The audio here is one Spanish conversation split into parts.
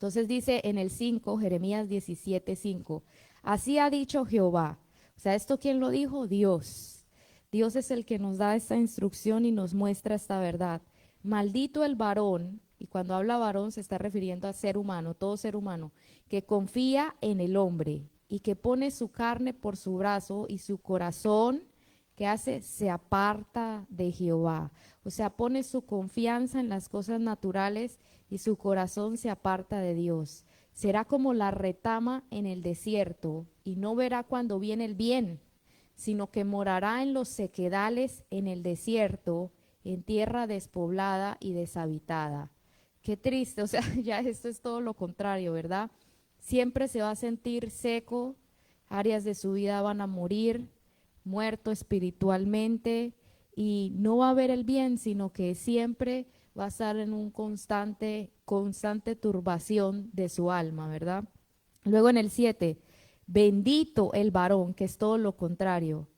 Entonces dice en el 5, Jeremías 17:5, así ha dicho Jehová. O sea, ¿esto quién lo dijo? Dios. Dios es el que nos da esta instrucción y nos muestra esta verdad. Maldito el varón, y cuando habla varón se está refiriendo a ser humano, todo ser humano, que confía en el hombre y que pone su carne por su brazo y su corazón, que hace, se aparta de Jehová. O sea, pone su confianza en las cosas naturales y su corazón se aparta de Dios. Será como la retama en el desierto y no verá cuando viene el bien, sino que morará en los sequedales en el desierto, en tierra despoblada y deshabitada. Qué triste, o sea, ya esto es todo lo contrario, ¿verdad? Siempre se va a sentir seco, áreas de su vida van a morir, muerto espiritualmente y no va a ver el bien, sino que siempre va a estar en un constante turbación de su alma, ¿verdad? Luego en el 7, bendito el varón, que es todo lo contrario,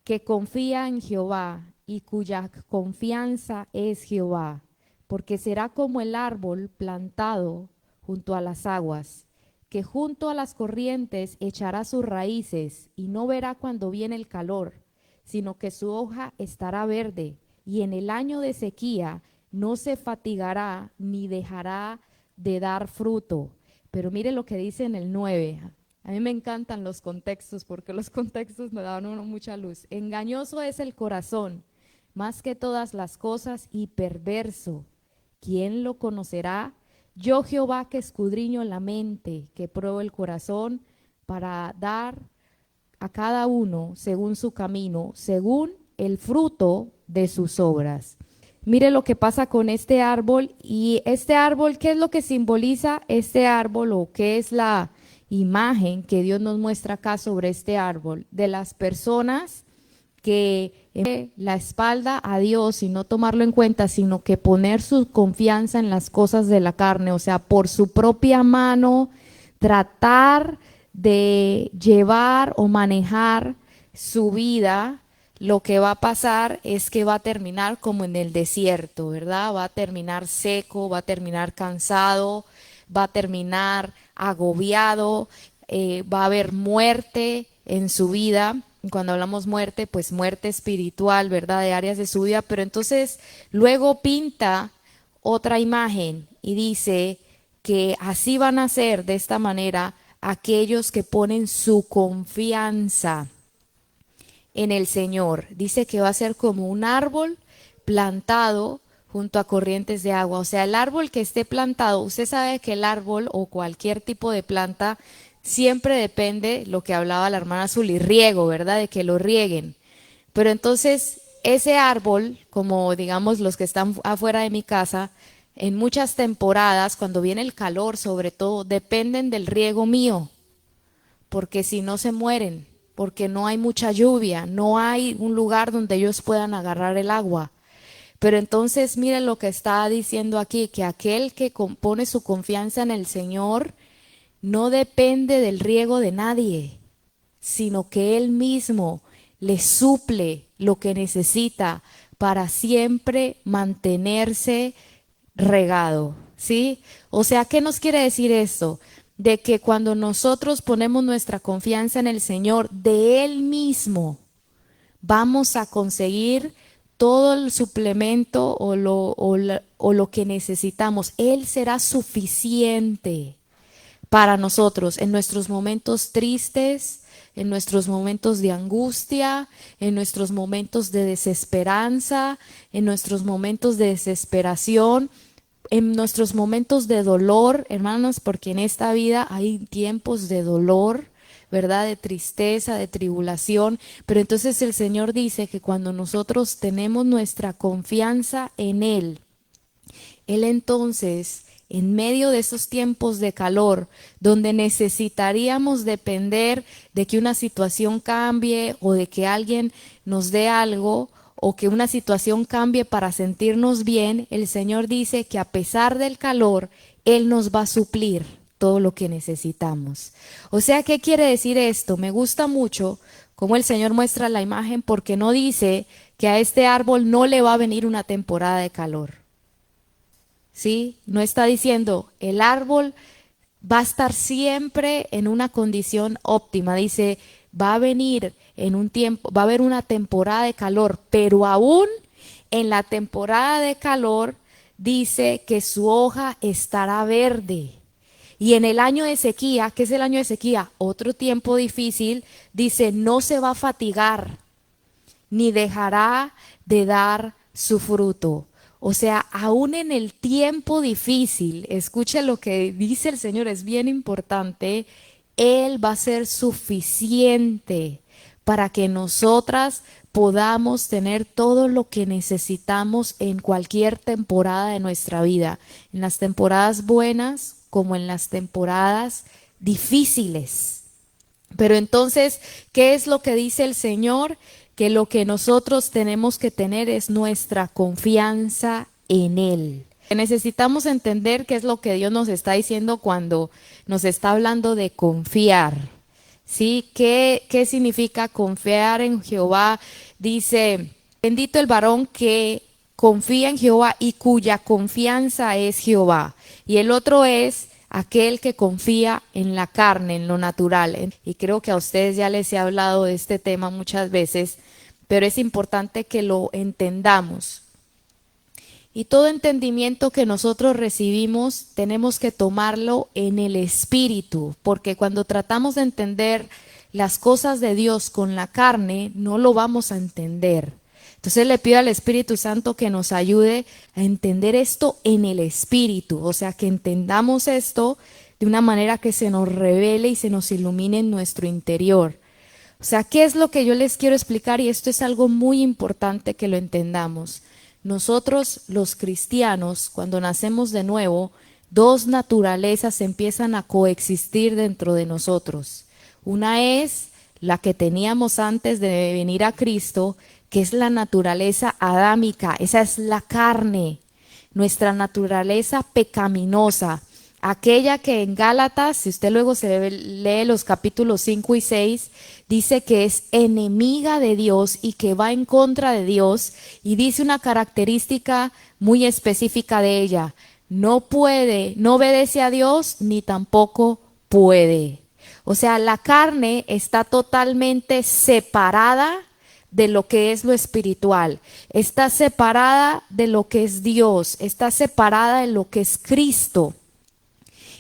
que confía en Jehová y cuya confianza es Jehová, porque será como el árbol plantado junto a las aguas, que junto a las corrientes echará sus raíces y no verá cuando viene el calor, sino que su hoja estará verde y en el año de sequía no se fatigará ni dejará de dar fruto. Pero mire lo que dice en el 9. A mí me encantan los contextos porque los contextos me dan uno mucha luz. Engañoso es el corazón, más que todas las cosas, y perverso. ¿Quién lo conocerá? Yo Jehová, que escudriño la mente, que pruebo el corazón, para dar a cada uno según su camino, según el fruto de sus obras. Mire lo que pasa con este árbol. Y este árbol, ¿qué es lo que simboliza este árbol o qué es la imagen que Dios nos muestra acá sobre este árbol? De las personas que la espalda a Dios y no tomarlo en cuenta, sino que poner su confianza en las cosas de la carne, o sea, por su propia mano, tratar de llevar o manejar su vida. Lo que va a pasar es que va a terminar como en el desierto, ¿verdad? Va a terminar seco, va a terminar cansado, va a terminar agobiado, va a haber muerte en su vida. Cuando hablamos muerte, pues muerte espiritual, ¿verdad? De áreas de su vida, pero entonces luego pinta otra imagen y dice que así van a ser de esta manera aquellos que ponen su confianza en el Señor. Dice que va a ser como un árbol plantado junto a corrientes de agua. O sea, el árbol que esté plantado, usted sabe que el árbol o cualquier tipo de planta siempre depende, lo que hablaba la hermana Zuli, riego, ¿verdad? De que lo rieguen. Pero entonces ese árbol, como digamos los que están afuera de mi casa, en muchas temporadas, cuando viene el calor sobre todo, dependen del riego mío, porque si no se mueren, porque no hay mucha lluvia, no hay un lugar donde ellos puedan agarrar el agua. Pero entonces miren lo que está diciendo aquí, que aquel que pone su confianza en el Señor no depende del riego de nadie, sino que Él mismo le suple lo que necesita para siempre mantenerse regado, ¿sí? O sea, ¿qué nos quiere decir esto? De que cuando nosotros ponemos nuestra confianza en el Señor, de Él mismo vamos a conseguir todo el suplemento o lo que necesitamos. Él será suficiente para nosotros en nuestros momentos tristes, en nuestros momentos de angustia, en nuestros momentos de desesperanza, en nuestros momentos de desesperación, en nuestros momentos de dolor, hermanos, porque en esta vida hay tiempos de dolor, ¿verdad? De tristeza, de tribulación, pero entonces el Señor dice que cuando nosotros tenemos nuestra confianza en Él, Él entonces, en medio de esos tiempos de calor, donde necesitaríamos depender de que una situación cambie o de que alguien nos dé algo, o que una situación cambie para sentirnos bien, el Señor dice que a pesar del calor, Él nos va a suplir todo lo que necesitamos. O sea, ¿qué quiere decir esto? Me gusta mucho cómo el Señor muestra la imagen, porque no dice que a este árbol no le va a venir una temporada de calor. ¿sí? No está diciendo el árbol va a estar siempre en una condición óptima. Dice, va a venir en un tiempo, va a haber una temporada de calor, pero aún en la temporada de calor dice que su hoja estará verde. Y en el año de sequía, ¿qué es el año de sequía? Otro tiempo difícil, dice, no se va a fatigar, ni dejará de dar su fruto. O sea, aún en el tiempo difícil, escuche lo que dice el Señor, es bien importante, Él va a ser suficiente para que nosotras podamos tener todo lo que necesitamos en cualquier temporada de nuestra vida, en las temporadas buenas como en las temporadas difíciles. Pero entonces, ¿qué es lo que dice el Señor? Que lo que nosotros tenemos que tener es nuestra confianza en Él. Necesitamos entender qué es lo que Dios nos está diciendo cuando nos está hablando de confiar. ¿Sí? ¿Qué significa confiar en Jehová? Dice, bendito el varón que confía en Jehová y cuya confianza es Jehová. Y el otro es aquel que confía en la carne, en lo natural. Y creo que a ustedes ya les he hablado de este tema muchas veces, pero es importante que lo entendamos. Y todo entendimiento que nosotros recibimos tenemos que tomarlo en el espíritu, porque cuando tratamos de entender las cosas de Dios con la carne, no lo vamos a entender. Entonces le pido al Espíritu Santo que nos ayude a entender esto en el espíritu, o sea, que entendamos esto de una manera que se nos revele y se nos ilumine en nuestro interior. O sea, ¿qué es lo que yo les quiero explicar? Y esto es algo muy importante que lo entendamos. Nosotros los cristianos, cuando nacemos de nuevo, dos naturalezas empiezan a coexistir dentro de nosotros. Una es la que teníamos antes de venir a Cristo, que es la naturaleza adámica, esa es la carne, nuestra naturaleza pecaminosa, aquella que en Gálatas, si usted luego se lee los capítulos 5 y 6, dice que es enemiga de Dios y que va en contra de Dios, y dice una característica muy específica de ella: no puede, no obedece a Dios ni tampoco puede. O sea, la carne está totalmente separada de lo que es lo espiritual, está separada de lo que es Dios, está separada de lo que es Cristo.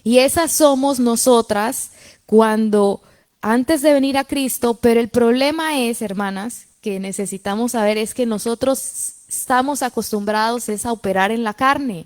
Y esas somos nosotras cuando antes de venir a Cristo, pero el problema es, hermanas, que necesitamos saber es que nosotros estamos acostumbrados es a operar en la carne.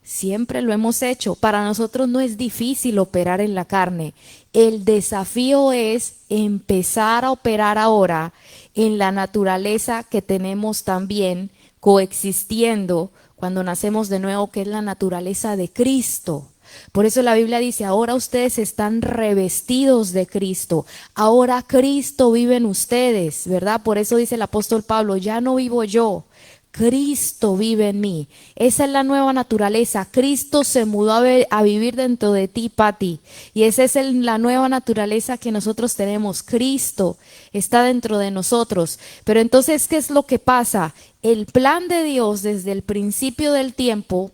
Siempre lo hemos hecho. Para nosotros no es difícil operar en la carne. El desafío es empezar a operar ahora en la naturaleza que tenemos también coexistiendo cuando nacemos de nuevo, que es la naturaleza de Cristo. Por eso la Biblia dice, ahora ustedes están revestidos de Cristo, ahora Cristo vive en ustedes, ¿verdad? Por eso dice el apóstol Pablo, ya no vivo yo, Cristo vive en mí. Esa es la nueva naturaleza. Cristo se mudó a vivir dentro de ti, Pati. Y esa es la nueva naturaleza que nosotros tenemos. Cristo está dentro de nosotros. Pero entonces, ¿qué es lo que pasa? El plan de Dios desde el principio del tiempo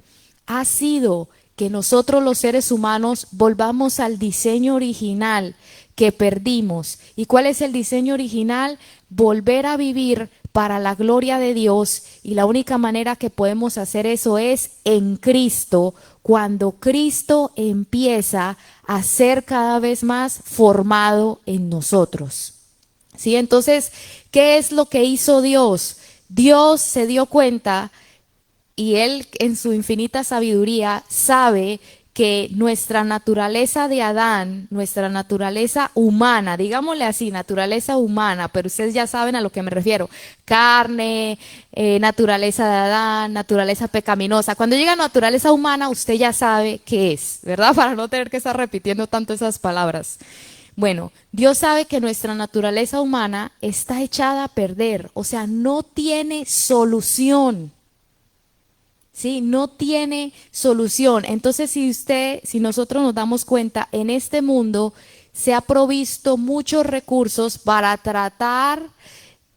ha sido que nosotros los seres humanos volvamos al diseño original que perdimos. ¿Y cuál es el diseño original? Volver a vivir para la gloria de Dios, y la única manera que podemos hacer eso es en Cristo, cuando Cristo empieza a ser cada vez más formado en nosotros. ¿Sí? Entonces, ¿qué es lo que hizo Dios? Dios se dio cuenta, y Él en su infinita sabiduría sabe que nuestra naturaleza de Adán, nuestra naturaleza humana, digámosle así, naturaleza humana, pero ustedes ya saben a lo que me refiero, carne, naturaleza de Adán, naturaleza pecaminosa. Cuando llega naturaleza humana, usted ya sabe qué es, ¿verdad? Para no tener que estar repitiendo tanto esas palabras. Bueno, Dios sabe que nuestra naturaleza humana está echada a perder, o sea, no tiene solución. ¿Sí? No tiene solución. Entonces, si nosotros nos damos cuenta, en este mundo se ha provisto muchos recursos para tratar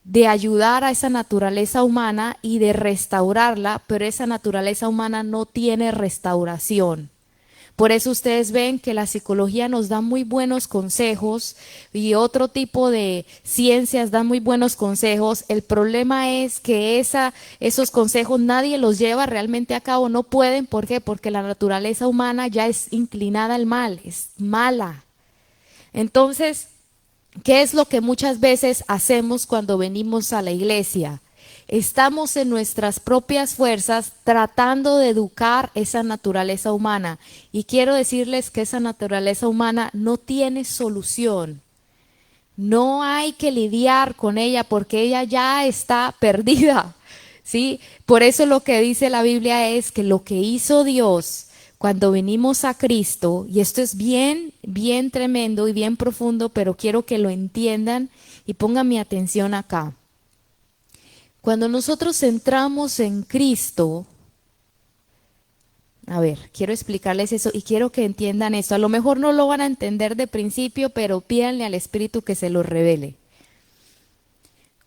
de ayudar a esa naturaleza humana y de restaurarla, pero esa naturaleza humana no tiene restauración. Por eso ustedes ven que la psicología nos da muy buenos consejos y otro tipo de ciencias dan muy buenos consejos. El problema es que esos consejos nadie los lleva realmente a cabo, no pueden. ¿Por qué? Porque la naturaleza humana ya es inclinada al mal, es mala. Entonces, ¿qué es lo que muchas veces hacemos cuando venimos a la iglesia? Estamos en nuestras propias fuerzas tratando de educar esa naturaleza humana. Y quiero decirles que esa naturaleza humana no tiene solución. No hay que lidiar con ella porque ella ya está perdida. ¿Sí? Por eso lo que dice la Biblia es que lo que hizo Dios cuando venimos a Cristo, y esto es bien, bien tremendo y bien profundo, pero quiero que lo entiendan y pongan mi atención acá. Cuando nosotros entramos en Cristo, a ver, quiero explicarles eso y quiero que entiendan esto. A lo mejor no lo van a entender de principio, pero pídanle al Espíritu que se lo revele.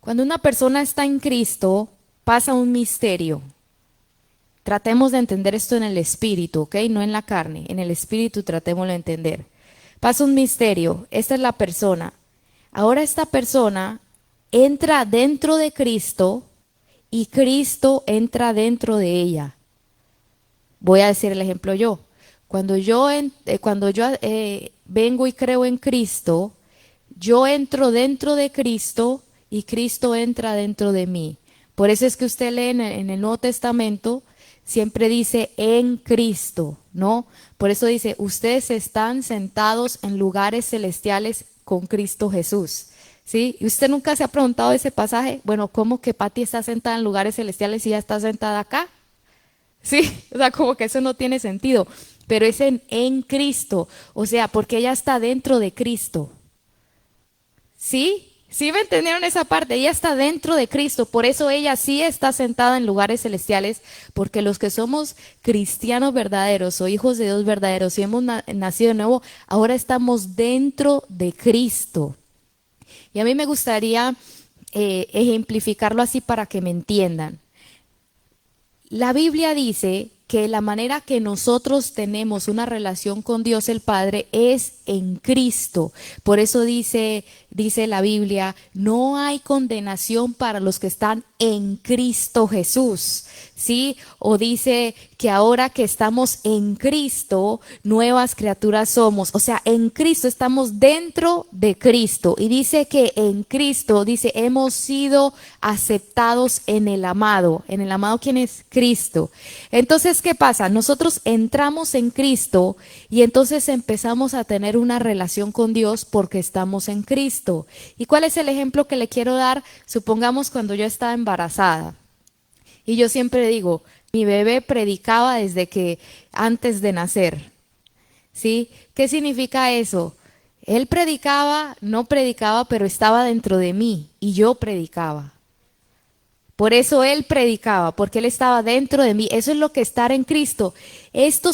Cuando una persona está en Cristo, pasa un misterio. Tratemos de entender esto en el Espíritu, ¿ok? No en la carne, en el Espíritu tratémoslo de entender. Pasa un misterio, esta es la persona. Ahora esta persona entra dentro de Cristo y Cristo entra dentro de ella. Voy a decir el ejemplo yo. Cuando yo vengo y creo en Cristo, yo entro dentro de Cristo y Cristo entra dentro de mí. Por eso es que usted lee en el Nuevo Testamento, siempre dice en Cristo, ¿no? Por eso dice, ustedes están sentados en lugares celestiales con Cristo Jesús. ¿Sí? ¿Y usted nunca se ha preguntado ese pasaje? Bueno, ¿cómo que Pati está sentada en lugares celestiales y ya está sentada acá? Sí, o sea, como que eso no tiene sentido, pero es en Cristo, o sea, porque ella está dentro de Cristo. ¿Sí? ¿Sí me entendieron esa parte? Ella está dentro de Cristo, por eso ella sí está sentada en lugares celestiales, porque los que somos cristianos verdaderos o hijos de Dios verdaderos y hemos nacido de nuevo, ahora estamos dentro de Cristo. Y a mí me gustaría ejemplificarlo así para que me entiendan. La Biblia dice que la manera que nosotros tenemos una relación con Dios el Padre es en Cristo. Por eso dice la Biblia, no hay condenación para los que están en Cristo Jesús. ¿Sí? O dice que ahora que estamos en Cristo, nuevas criaturas somos. O sea, en Cristo estamos dentro de Cristo. Y dice que en Cristo, dice, hemos sido aceptados en el amado. ¿En el amado quién es? Cristo. Entonces, ¿qué pasa? Nosotros entramos en Cristo y entonces empezamos a tener una relación con Dios porque estamos en Cristo. ¿Y cuál es el ejemplo que le quiero dar? Supongamos cuando yo estaba embarazada. Y yo siempre digo, mi bebé predicaba desde que antes de nacer. ¿Sí? ¿Qué significa eso? Él predicaba, no predicaba, pero estaba dentro de mí y yo predicaba. Por eso él predicaba, porque él estaba dentro de mí. Eso es lo que es estar en Cristo. Esto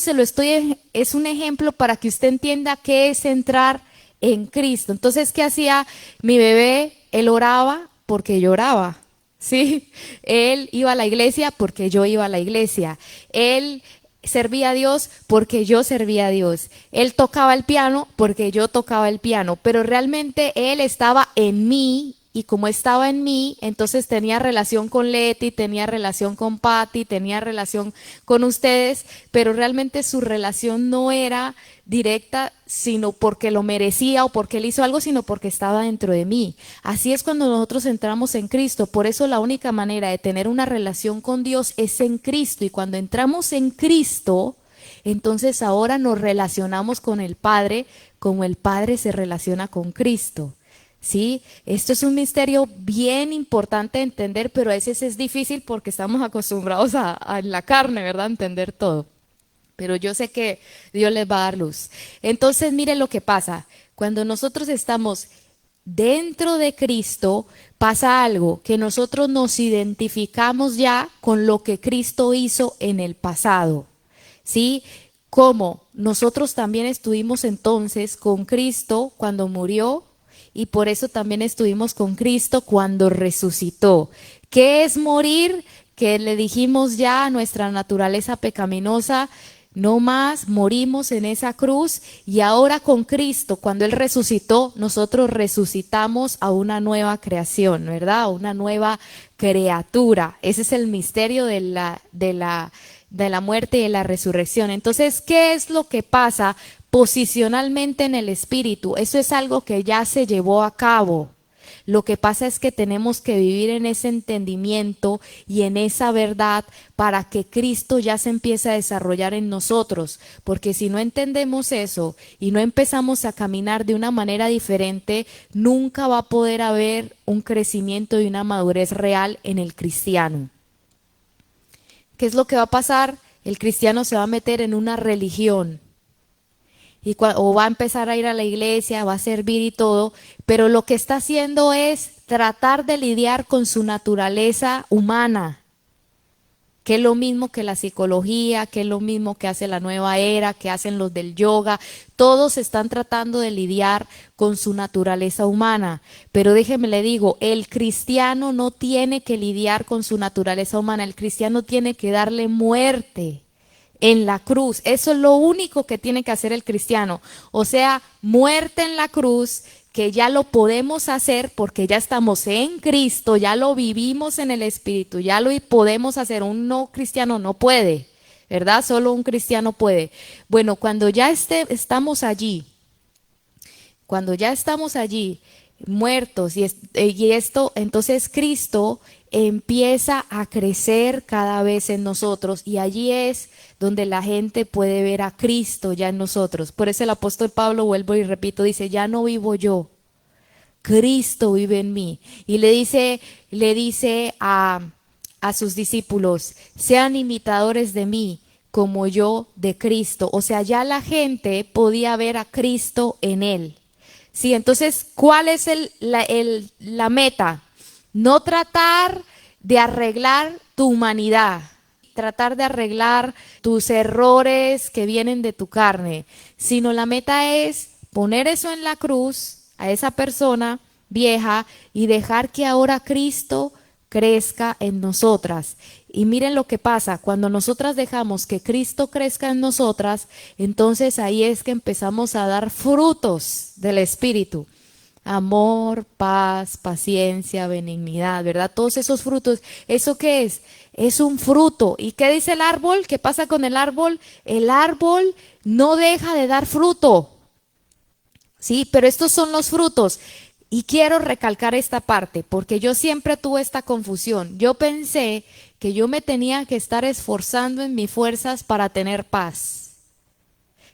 es un ejemplo para que usted entienda qué es entrar en Cristo. Entonces, ¿qué hacía mi bebé? Él oraba porque lloraba. Sí, él iba a la iglesia porque yo iba a la iglesia. Él servía a Dios porque yo servía a Dios. Él tocaba el piano porque yo tocaba el piano. Pero realmente él estaba en mí. Y como estaba en mí, entonces tenía relación con Leti, tenía relación con Patti, tenía relación con ustedes, pero realmente su relación no era directa, sino porque lo merecía o porque él hizo algo, sino porque estaba dentro de mí. Así es cuando nosotros entramos en Cristo. Por eso la única manera de tener una relación con Dios es en Cristo. Y cuando entramos en Cristo, entonces ahora nos relacionamos con el Padre como el Padre se relaciona con Cristo. Sí, esto es un misterio bien importante de entender, pero a veces es difícil porque estamos acostumbrados a la carne, ¿verdad? Entender todo. Pero yo sé que Dios les va a dar luz. Entonces, miren lo que pasa. Cuando nosotros estamos dentro de Cristo, pasa algo, que nosotros nos identificamos ya con lo que Cristo hizo en el pasado. ¿Sí? Como nosotros también estuvimos entonces con Cristo cuando murió y por eso también estuvimos con Cristo cuando resucitó. ¿Qué es morir? Que le dijimos ya a nuestra naturaleza pecaminosa, no más, morimos en esa cruz y ahora con Cristo, cuando Él resucitó, nosotros resucitamos a una nueva creación, ¿verdad? A una nueva criatura. Ese es el misterio de la muerte y de la resurrección. Entonces, ¿qué es lo que pasa posicionalmente en el espíritu? Eso es algo que ya se llevó a cabo. Lo que pasa es que tenemos que vivir en ese entendimiento y en esa verdad para que Cristo ya se empiece a desarrollar en nosotros. Porque si no entendemos eso y no empezamos a caminar de una manera diferente, nunca va a poder haber un crecimiento y una madurez real en el cristiano. ¿Qué es lo que va a pasar? El cristiano se va a meter en una religión o va a empezar a ir a la iglesia, va a servir y todo, pero lo que está haciendo es tratar de lidiar con su naturaleza humana, que es lo mismo que la psicología, que es lo mismo que hace la nueva era, que hacen los del yoga. Todos están tratando de lidiar con su naturaleza humana, pero déjeme le digo, el cristiano no tiene que lidiar con su naturaleza humana, el cristiano tiene que darle muerte en la cruz. Eso es lo único que tiene que hacer el cristiano. O sea, muerte en la cruz, que ya lo podemos hacer porque ya estamos en Cristo, ya lo vivimos en el Espíritu, ya lo podemos hacer. Un no cristiano no puede, ¿verdad? Solo un cristiano puede. Bueno, cuando ya estamos allí, muertos y esto, entonces Cristo empieza a crecer cada vez en nosotros y allí es donde la gente puede ver a Cristo ya en nosotros. Por eso el apóstol Pablo, vuelvo y repito, dice, ya no vivo yo, Cristo vive en mí. Y le dice a sus discípulos, sean imitadores de mí como yo de Cristo. O sea, ya la gente podía ver a Cristo en él. Sí, entonces, ¿cuál es la meta? No tratar de arreglar tu humanidad, tratar de arreglar tus errores que vienen de tu carne, sino la meta es poner eso en la cruz a esa persona vieja y dejar que ahora Cristo crezca en nosotras. Y miren lo que pasa, cuando nosotras dejamos que Cristo crezca en nosotras, entonces ahí es que empezamos a dar frutos del Espíritu. Amor, paz, paciencia, benignidad, ¿verdad? Todos esos frutos, ¿eso qué es? Es un fruto. ¿Y qué dice el árbol? ¿Qué pasa con el árbol? El árbol no deja de dar fruto. Sí, pero estos son los frutos. Y quiero recalcar esta parte, porque yo siempre tuve esta confusión. Yo pensé que yo me tenía que estar esforzando en mis fuerzas para tener paz,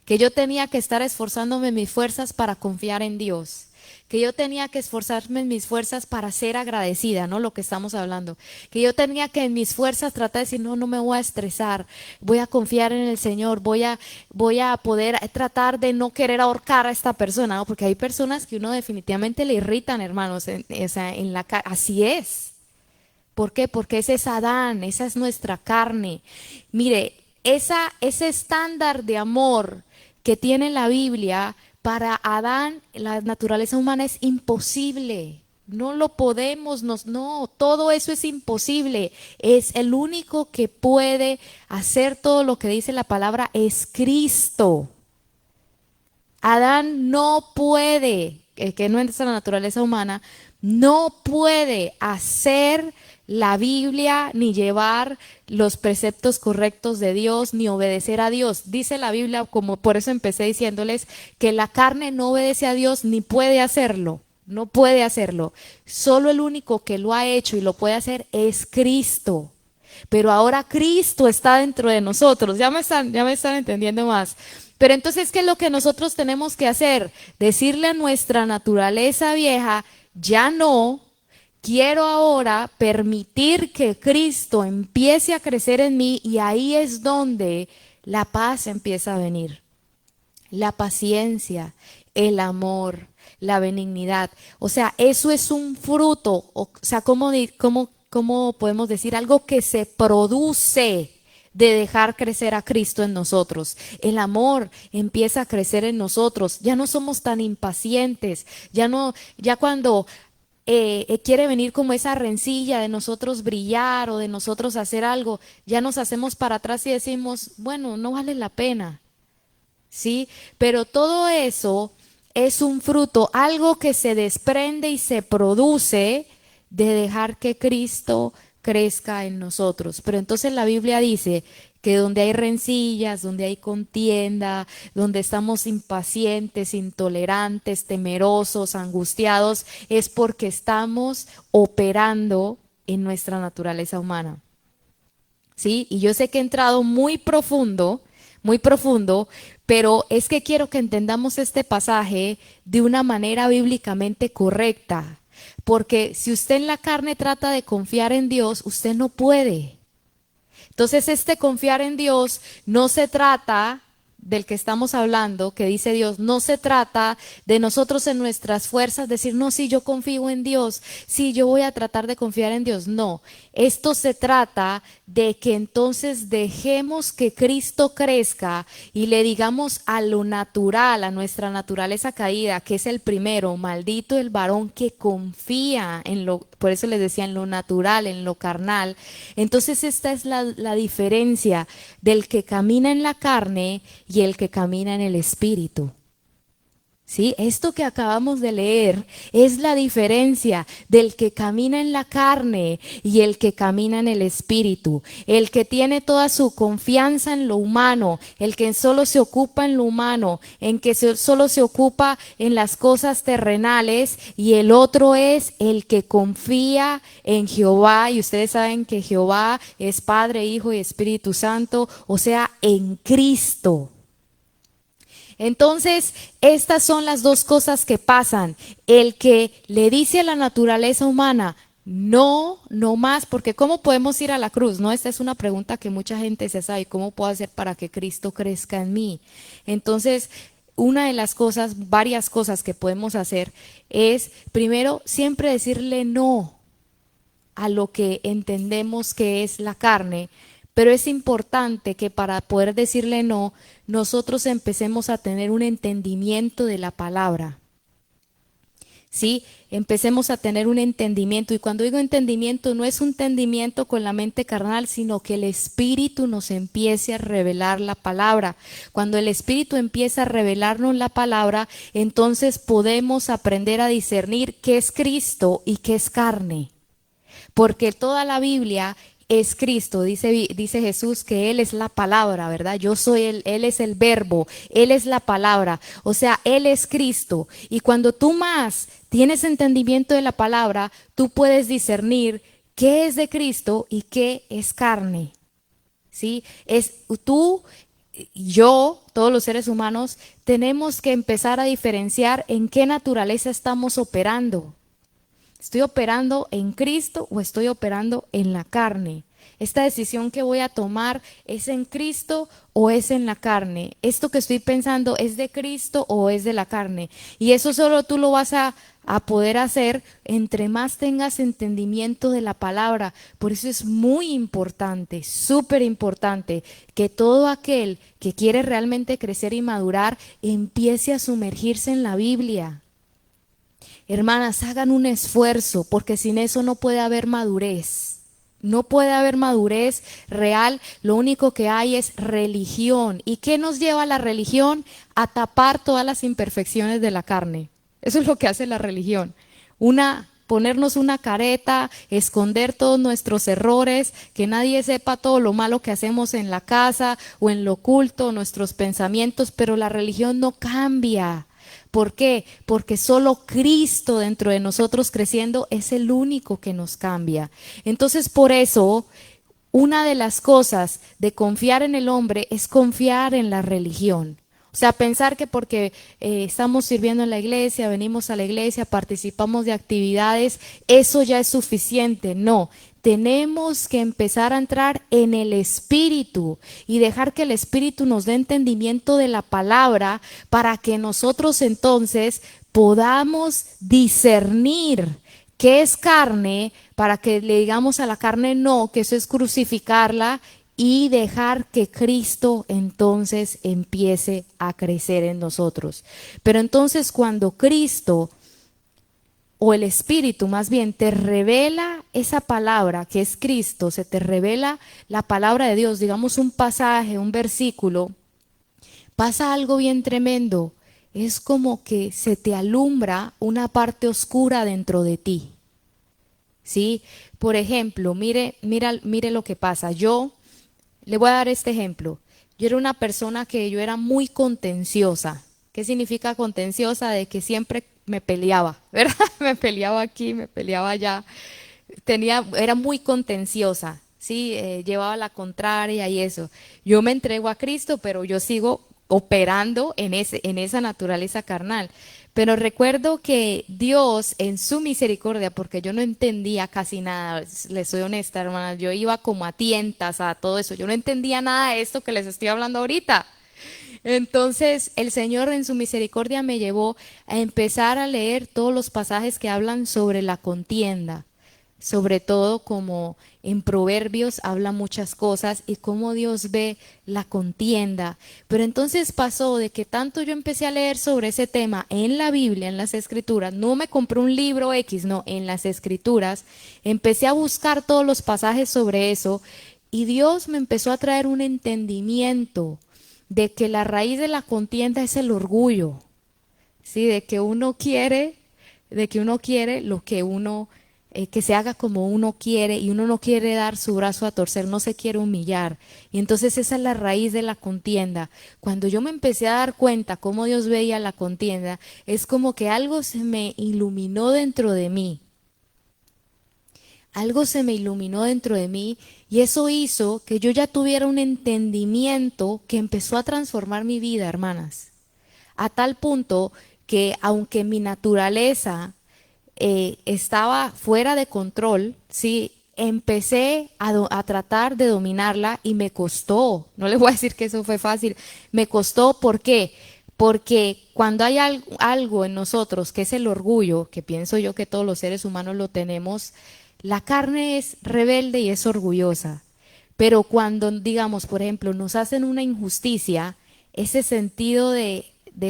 que yo tenía que estar esforzándome en mis fuerzas para confiar en Dios, que yo tenía que esforzarme en mis fuerzas para ser agradecida, ¿no? Lo que estamos hablando, que yo tenía que en mis fuerzas tratar de decir, no me voy a estresar, voy a confiar en el Señor, voy a poder tratar de no querer ahorcar a esta persona, ¿no? Porque hay personas que uno definitivamente le irritan, hermanos, así es. ¿Por qué? Porque ese es Adán, esa es nuestra carne. Mire, ese estándar de amor que tiene la Biblia, para Adán, la naturaleza humana es imposible. No lo podemos, no, todo eso es imposible. Es el único que puede hacer todo lo que dice la palabra, es Cristo. Adán no puede, que no es la naturaleza humana, no puede hacer la Biblia, ni llevar los preceptos correctos de Dios, ni obedecer a Dios. Dice la Biblia, como por eso empecé diciéndoles, que la carne no obedece a Dios ni puede hacerlo. No puede hacerlo. Solo el único que lo ha hecho y lo puede hacer es Cristo. Pero ahora Cristo está dentro de nosotros. Ya me están entendiendo más. Pero entonces, ¿qué es lo que nosotros tenemos que hacer? Decirle a nuestra naturaleza vieja, ya no. Quiero ahora permitir que Cristo empiece a crecer en mí y ahí es donde la paz empieza a venir. La paciencia, el amor, la benignidad. O sea, eso es un fruto. O sea, ¿cómo podemos decir? Algo que se produce de dejar crecer a Cristo en nosotros. El amor empieza a crecer en nosotros. Ya no somos tan impacientes. Ya cuando quiere venir como esa rencilla de nosotros brillar o de nosotros hacer algo, ya nos hacemos para atrás y decimos, bueno, no vale la pena. ¿Sí? Pero todo eso es un fruto, algo que se desprende y se produce de dejar que Cristo crezca en nosotros. Pero entonces la Biblia dice que donde hay rencillas, donde hay contienda, donde estamos impacientes, intolerantes, temerosos, angustiados, es porque estamos operando en nuestra naturaleza humana. ¿Sí? Y yo sé que he entrado muy profundo, pero es que quiero que entendamos este pasaje de una manera bíblicamente correcta, porque si usted en la carne trata de confiar en Dios, usted no puede. Entonces, este confiar en Dios no se trata del que estamos hablando, que dice Dios, no se trata de nosotros en nuestras fuerzas decir, no, sí, yo confío en Dios, sí, yo voy a tratar de confiar en Dios. No, esto se trata de que entonces dejemos que Cristo crezca y le digamos a lo natural, a nuestra naturaleza caída, que es el primero, maldito el varón que confía en lo, por eso les decía, en lo natural, en lo carnal. Entonces esta es la diferencia del que camina en la carne y el que camina en el espíritu. ¿Sí? Esto que acabamos de leer es la diferencia del que camina en la carne y el que camina en el espíritu. El que tiene toda su confianza en lo humano, el que solo se ocupa en lo humano, en que solo se ocupa en las cosas terrenales, y el otro es el que confía en Jehová. Y ustedes saben que Jehová es Padre, Hijo y Espíritu Santo, o sea, en Cristo. Entonces, estas son las dos cosas que pasan. El que le dice a la naturaleza humana, no, no más, porque ¿cómo podemos ir a la cruz? No, esta es una pregunta que mucha gente se sabe, ¿cómo puedo hacer para que Cristo crezca en mí? Entonces, una de las cosas, varias cosas que podemos hacer es, primero, siempre decirle no a lo que entendemos que es la carne, pero es importante que para poder decirle no, nosotros empecemos a tener un entendimiento de la palabra. ¿Sí? Empecemos a tener un entendimiento. Y cuando digo entendimiento, no es un entendimiento con la mente carnal, sino que el Espíritu nos empiece a revelar la palabra. Cuando el Espíritu empieza a revelarnos la palabra, entonces podemos aprender a discernir qué es Cristo y qué es carne. Porque toda la Biblia es Cristo, dice Jesús que Él es la palabra, ¿verdad? Yo soy Él es el verbo, Él es la palabra, o sea, Él es Cristo. Y cuando tú más tienes entendimiento de la palabra, tú puedes discernir qué es de Cristo y qué es carne, ¿sí? Tú, yo, todos los seres humanos, tenemos que empezar a diferenciar en qué naturaleza estamos operando. ¿Estoy operando en Cristo o estoy operando en la carne? Esta decisión que voy a tomar, ¿es en Cristo o es en la carne? Esto que estoy pensando, ¿es de Cristo o es de la carne? Y eso solo tú lo vas a poder hacer entre más tengas entendimiento de la palabra. Por eso es muy importante, súper importante, que todo aquel que quiere realmente crecer y madurar empiece a sumergirse en la Biblia. Hermanas, hagan un esfuerzo, porque sin eso no puede haber madurez. No puede haber madurez real, lo único que hay es religión. ¿Y qué nos lleva a la religión? A tapar todas las imperfecciones de la carne. Eso es lo que hace la religión. Ponernos una careta, esconder todos nuestros errores, que nadie sepa todo lo malo que hacemos en la casa o en lo oculto, nuestros pensamientos, pero la religión no cambia. ¿Por qué? Porque solo Cristo dentro de nosotros creciendo es el único que nos cambia. Entonces, por eso, una de las cosas de confiar en el hombre es confiar en la religión. O sea, pensar que porque estamos sirviendo en la iglesia, venimos a la iglesia, participamos de actividades, eso ya es suficiente. No, tenemos que empezar a entrar en el Espíritu y dejar que el Espíritu nos dé entendimiento de la palabra para que nosotros entonces podamos discernir qué es carne, para que le digamos a la carne no, que eso es crucificarla, y dejar que Cristo entonces empiece a crecer en nosotros. Pero entonces cuando Cristo o el Espíritu más bien te revela esa palabra que es Cristo, se te revela la palabra de Dios, digamos un pasaje, un versículo, pasa algo bien tremendo. Es como que se te alumbra una parte oscura dentro de ti. ¿Sí? Por ejemplo, mire lo que pasa. Yo le voy a dar este ejemplo. Yo era una persona que yo era muy contenciosa. ¿Qué significa contenciosa? De que siempre me peleaba, ¿verdad? Me peleaba aquí, me peleaba allá. Era muy contenciosa, ¿sí? Llevaba la contraria y eso. Yo me entrego a Cristo, pero yo sigo operando en esa naturaleza carnal. Pero recuerdo que Dios en su misericordia, porque yo no entendía casi nada, les soy honesta, hermanas, yo iba como a tientas a todo eso, yo no entendía nada de esto que les estoy hablando ahorita. Entonces el Señor en su misericordia me llevó a empezar a leer todos los pasajes que hablan sobre la contienda, sobre todo como en Proverbios habla muchas cosas y cómo Dios ve la contienda. Pero entonces pasó de que tanto yo empecé a leer sobre ese tema en la Biblia, en las Escrituras, no me compré un libro X, no, en las Escrituras, empecé a buscar todos los pasajes sobre eso y Dios me empezó a traer un entendimiento de que la raíz de la contienda es el orgullo, ¿sí? De que uno quiere lo que uno, que se haga como uno quiere y uno no quiere dar su brazo a torcer, no se quiere humillar. Y entonces esa es la raíz de la contienda. Cuando yo me empecé a dar cuenta cómo Dios veía la contienda, es como que algo se me iluminó dentro de mí. Algo se me iluminó dentro de mí y eso hizo que yo ya tuviera un entendimiento que empezó a transformar mi vida, hermanas. A tal punto que aunque mi naturaleza estaba fuera de control, sí, empecé a tratar de dominarla y me costó. No les voy a decir que eso fue fácil. Me costó, ¿por qué? Porque cuando hay algo en nosotros que es el orgullo, que pienso yo que todos los seres humanos lo tenemos, la carne es rebelde y es orgullosa. Pero cuando, digamos, por ejemplo, nos hacen una injusticia, ese sentido de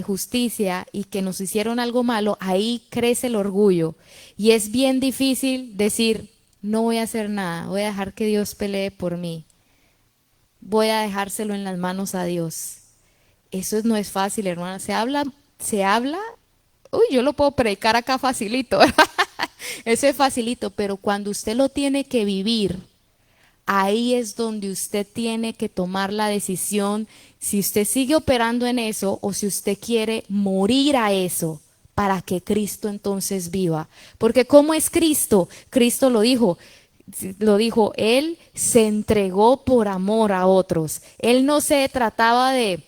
justicia y que nos hicieron algo malo, ahí crece el orgullo. Y es bien difícil decir, no voy a hacer nada, voy a dejar que Dios pelee por mí, voy a dejárselo en las manos a Dios. Eso no es fácil, hermana. Se habla, uy, yo lo puedo predicar acá facilito, eso es facilito, pero cuando usted lo tiene que vivir, ahí es donde usted tiene que tomar la decisión si usted sigue operando en eso o si usted quiere morir a eso para que Cristo entonces viva. Porque ¿cómo es Cristo? Cristo lo dijo, Él se entregó por amor a otros. Él no se trataba de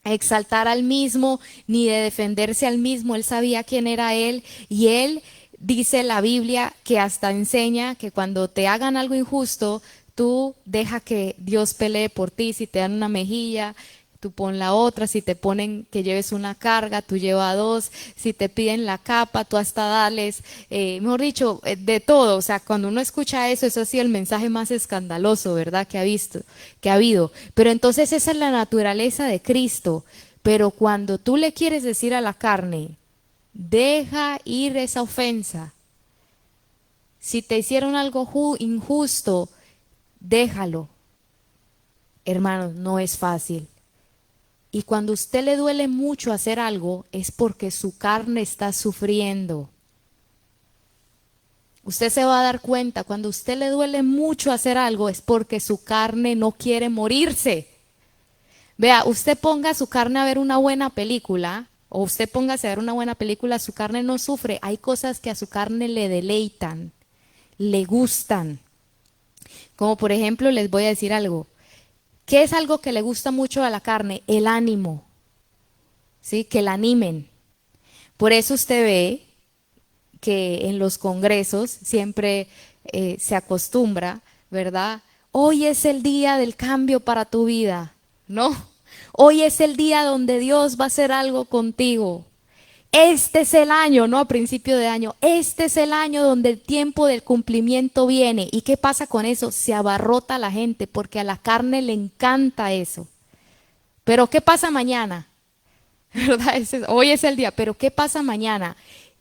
exaltar al mismo ni de defenderse al mismo. Él sabía quién era Él y Él dice la Biblia que hasta enseña que cuando te hagan algo injusto, tú deja que Dios pelee por ti. Si te dan una mejilla, tú pon la otra. Si te ponen que lleves una carga, tú lleva dos. Si te piden la capa, tú hasta dales. Mejor dicho, de todo. O sea, cuando uno escucha eso, eso ha sido el mensaje más escandaloso, ¿verdad? Que ha habido. Pero entonces esa es la naturaleza de Cristo. Pero cuando tú le quieres decir a la carne, deja ir esa ofensa. Si te hicieron algo injusto, déjalo. Hermanos, no es fácil. Y cuando a usted le duele mucho hacer algo, es porque su carne está sufriendo. Usted se va a dar cuenta, cuando a usted le duele mucho hacer algo, es porque su carne no quiere morirse. Vea, usted ponga su carne a ver una buena película, o usted póngase a ver una buena película, su carne no sufre. Hay cosas que a su carne le deleitan, le gustan. Como por ejemplo, les voy a decir algo. ¿Qué es algo que le gusta mucho a la carne? El ánimo, ¿sí? Que la animen. Por eso usted ve que en los congresos siempre se acostumbra, ¿verdad? Hoy es el día del cambio para tu vida, ¿no? Hoy es el día donde Dios va a hacer algo contigo. Este es el año, no a principio de año, este es el año donde el tiempo del cumplimiento viene. ¿Y qué pasa con eso? Se abarrota la gente porque a la carne le encanta eso. Pero ¿qué pasa mañana? ¿Verdad? Hoy es el día, pero ¿qué pasa mañana?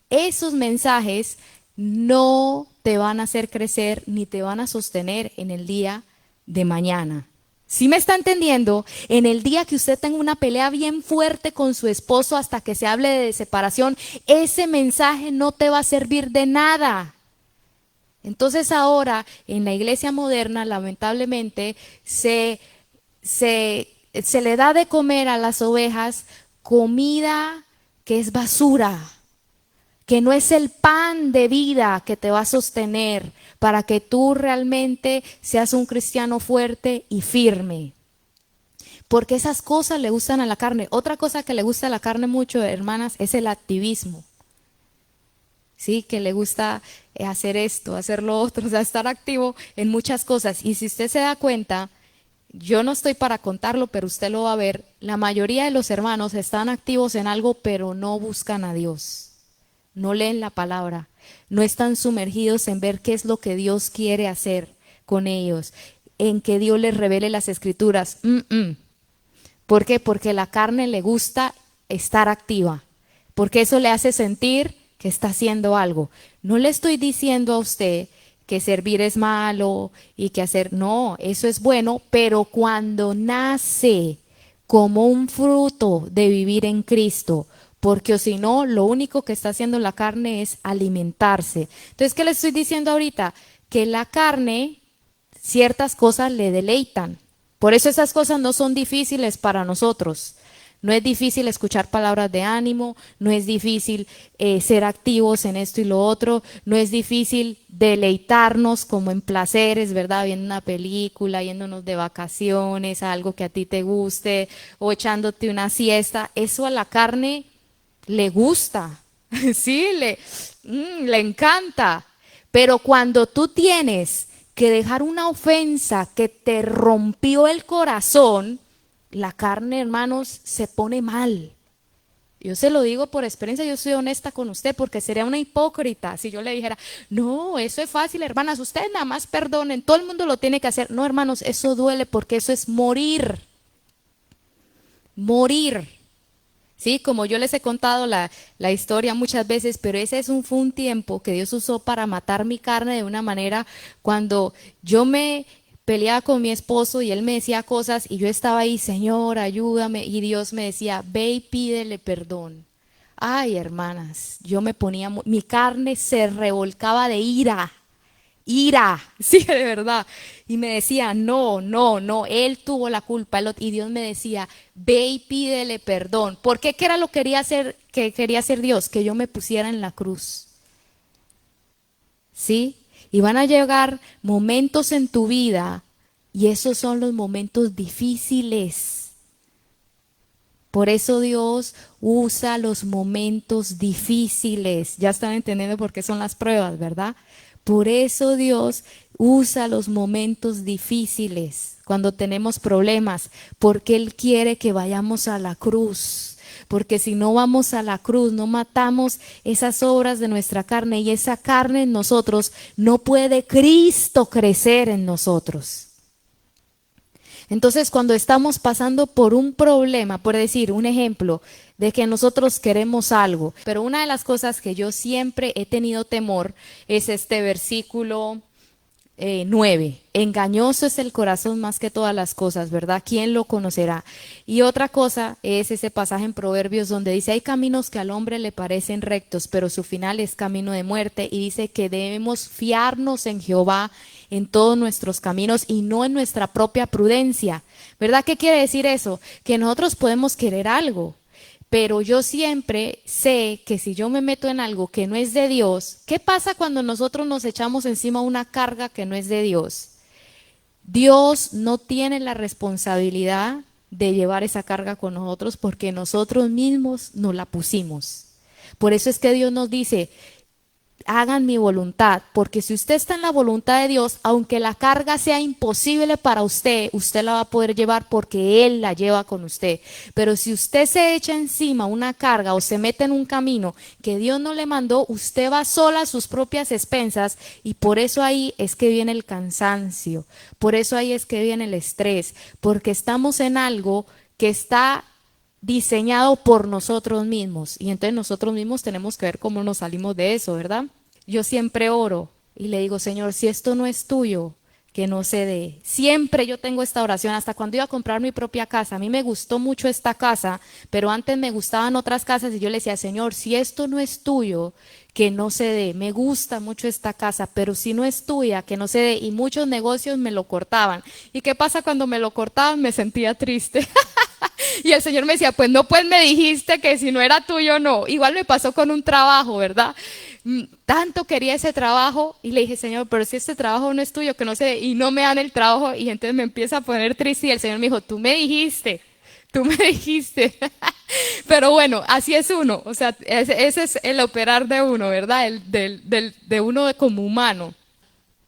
Esos mensajes no te van a hacer crecer ni te van a sostener en el día de mañana. ¿Sí me está entendiendo? En el día que usted tenga una pelea bien fuerte con su esposo hasta que se hable de separación, ese mensaje no te va a servir de nada. Entonces ahora en la iglesia moderna, lamentablemente, se le da de comer a las ovejas comida que es basura, que no es el pan de vida que te va a sostener para que tú realmente seas un cristiano fuerte y firme. Porque esas cosas le gustan a la carne. Otra cosa que le gusta a la carne mucho, hermanas, es el activismo. Sí, que le gusta hacer esto, hacer lo otro, o sea, estar activo en muchas cosas. Y si usted se da cuenta, yo no estoy para contarlo, pero usted lo va a ver, la mayoría de los hermanos están activos en algo, pero no buscan a Dios. No leen la palabra, no están sumergidos en ver qué es lo que Dios quiere hacer con ellos, en que Dios les revele las escrituras. ¿Por qué? Porque la carne le gusta estar activa, porque eso le hace sentir que está haciendo algo. No le estoy diciendo a usted que servir es malo y que hacer, no, eso es bueno, pero cuando nace como un fruto de vivir en Cristo, porque si no, lo único que está haciendo la carne es alimentarse. Entonces, ¿qué le estoy diciendo ahorita? Que la carne, ciertas cosas le deleitan. Por eso esas cosas no son difíciles para nosotros. No es difícil escuchar palabras de ánimo, no es difícil ser activos en esto y lo otro, no es difícil deleitarnos como en placeres, ¿verdad? Viendo una película, yéndonos de vacaciones, algo que a ti te guste, o echándote una siesta. Eso a la carne le gusta, sí, le encanta. Pero cuando tú tienes que dejar una ofensa que te rompió el corazón, la carne, hermanos, se pone mal. Yo se lo digo por experiencia, yo soy honesta con usted, porque sería una hipócrita si yo le dijera, no, eso es fácil, hermanas, ustedes nada más perdonen, todo el mundo lo tiene que hacer. No, hermanos, eso duele porque eso es morir. Morir. Sí, como yo les he contado la historia muchas veces, pero fue un tiempo que Dios usó para matar mi carne de una manera cuando yo me peleaba con mi esposo y él me decía cosas y yo estaba ahí, Señor, ayúdame, y Dios me decía, ve y pídele perdón. Ay, hermanas, yo me ponía, mi carne se revolcaba de ira. Ira, sí, de verdad. Y me decía, no, no, no, él tuvo la culpa. Y Dios me decía, ve y pídele perdón. ¿Por qué? ¿Qué era lo que quería hacer Dios? Que yo me pusiera en la cruz. ¿Sí? Y van a llegar momentos en tu vida y esos son los momentos difíciles. Por eso Dios usa los momentos difíciles. Ya están entendiendo por qué son las pruebas, ¿verdad? Por eso Dios usa los momentos difíciles cuando tenemos problemas, porque Él quiere que vayamos a la cruz. Porque si no vamos a la cruz, no matamos esas obras de nuestra carne y esa carne en nosotros, no puede Cristo crecer en nosotros. Entonces, cuando estamos pasando por un problema, por decir un ejemplo de que nosotros queremos algo, pero una de las cosas que yo siempre he tenido temor es este versículo 9. Engañoso es el corazón más que todas las cosas, ¿verdad? ¿Quién lo conocerá? Y otra cosa es ese pasaje en Proverbios donde dice, hay caminos que al hombre le parecen rectos, pero su final es camino de muerte. Y dice que debemos fiarnos en Jehová en todos nuestros caminos y no en nuestra propia prudencia. ¿Verdad? ¿Qué quiere decir eso? Que nosotros podemos querer algo, pero yo siempre sé que si yo me meto en algo que no es de Dios, ¿qué pasa cuando nosotros nos echamos encima una carga que no es de Dios? Dios no tiene la responsabilidad de llevar esa carga con nosotros porque nosotros mismos nos la pusimos. Por eso es que Dios nos dice, hagan mi voluntad, porque si usted está en la voluntad de Dios, aunque la carga sea imposible para usted, usted la va a poder llevar porque Él la lleva con usted. Pero si usted se echa encima una carga o se mete en un camino que Dios no le mandó, usted va sola a sus propias expensas, y por eso ahí es que viene el cansancio, por eso ahí es que viene el estrés, porque estamos en algo que está diseñado por nosotros mismos, y entonces nosotros mismos tenemos que ver cómo nos salimos de eso, ¿verdad? Yo siempre oro y le digo, Señor, si esto no es tuyo, que no se dé. Siempre yo tengo esta oración, hasta cuando iba a comprar mi propia casa. A mí me gustó mucho esta casa, pero antes me gustaban otras casas, y yo le decía, Señor, si esto no es tuyo, que no se dé. Me gusta mucho esta casa, pero si no es tuya, que no se dé. Y muchos negocios me lo cortaban. ¿Y qué pasa cuando me lo cortaban? Me sentía triste. Y el Señor me decía, pues no, pues me dijiste que si no era tuyo, no. Igual me pasó con un trabajo, ¿verdad? Tanto quería ese trabajo, y le dije, Señor, pero si este trabajo no es tuyo, que no sé, y no me dan el trabajo, y entonces me empieza a poner triste, y el Señor me dijo, tú me dijiste. Pero bueno, así es uno, o sea, ese es el operar de uno, ¿verdad? De uno como humano.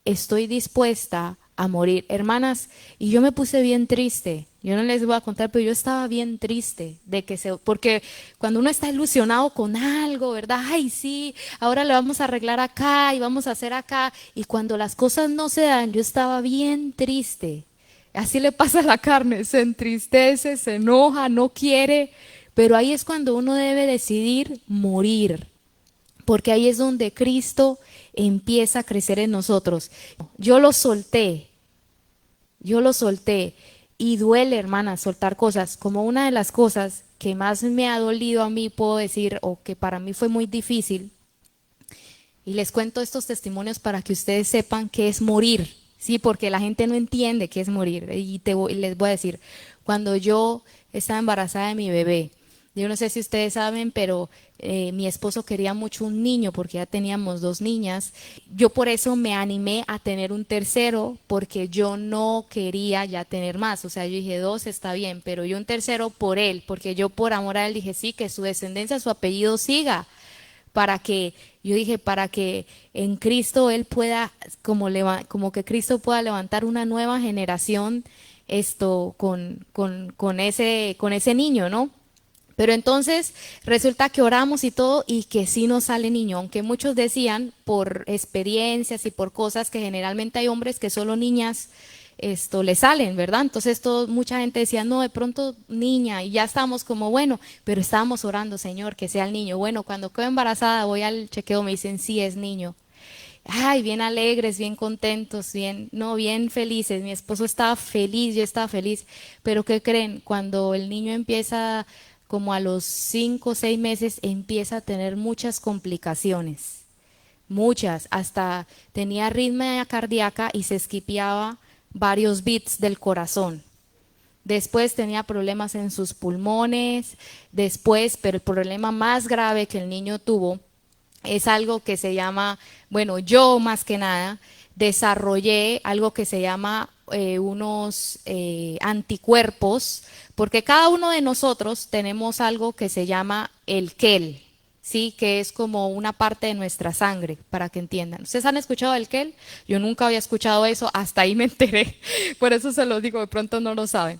Estoy dispuesta a morir, hermanas, y yo me puse bien triste. Yo no les voy a contar, pero yo estaba bien triste de que porque cuando uno está ilusionado con algo, ¿verdad? Ay, sí, ahora le vamos a arreglar acá y vamos a hacer acá, y cuando las cosas no se dan, yo estaba bien triste. Así le pasa a la carne, se entristece, se enoja, no quiere, pero ahí es cuando uno debe decidir morir, porque ahí es donde Cristo empieza a crecer en nosotros. Yo lo solté, yo lo solté, y duele, hermana, soltar cosas. Como una de las cosas que más me ha dolido a mí, puedo decir, o que para mí fue muy difícil, y les cuento estos testimonios para que ustedes sepan qué es morir, sí, porque la gente no entiende qué es morir. Y les voy a decir, cuando yo estaba embarazada de mi bebé, yo no sé si ustedes saben, pero mi esposo quería mucho un niño porque ya teníamos dos niñas. Yo por eso me animé a tener un tercero, porque yo no quería ya tener más. O sea, yo dije, dos está bien, pero yo un tercero por él, porque yo por amor a él dije, sí, que su descendencia, su apellido siga, para que, yo dije, para que en Cristo Él pueda, como que Cristo pueda levantar una nueva generación, esto con ese niño, ¿no? Pero entonces resulta que oramos y todo, y que sí nos sale niño, aunque muchos decían por experiencias y por cosas que generalmente hay hombres que solo niñas le salen, ¿verdad? Entonces mucha gente decía, no, de pronto niña, y ya estábamos como, bueno, pero estábamos orando, Señor, que sea el niño. Bueno, cuando quedo embarazada, voy al chequeo, me dicen, sí, es niño. Ay, bien alegres, bien contentos, bien, no, bien felices. Mi esposo estaba feliz, yo estaba feliz, pero ¿qué creen? Cuando el niño empieza, como a los 5 o 6 meses, empieza a tener muchas complicaciones, muchas, hasta tenía arritmia cardíaca y se esquipeaba varios beats del corazón. Después tenía problemas en sus pulmones, después, pero el problema más grave que el niño tuvo es algo que se llama, bueno, yo más que nada desarrollé algo que se llama unos anticuerpos, porque cada uno de nosotros tenemos algo que se llama el QEL, ¿sí? Que es como una parte de nuestra sangre, para que entiendan. ¿Ustedes han escuchado el QEL? Yo nunca había escuchado eso, hasta ahí me enteré, por eso se los digo, de pronto no lo saben.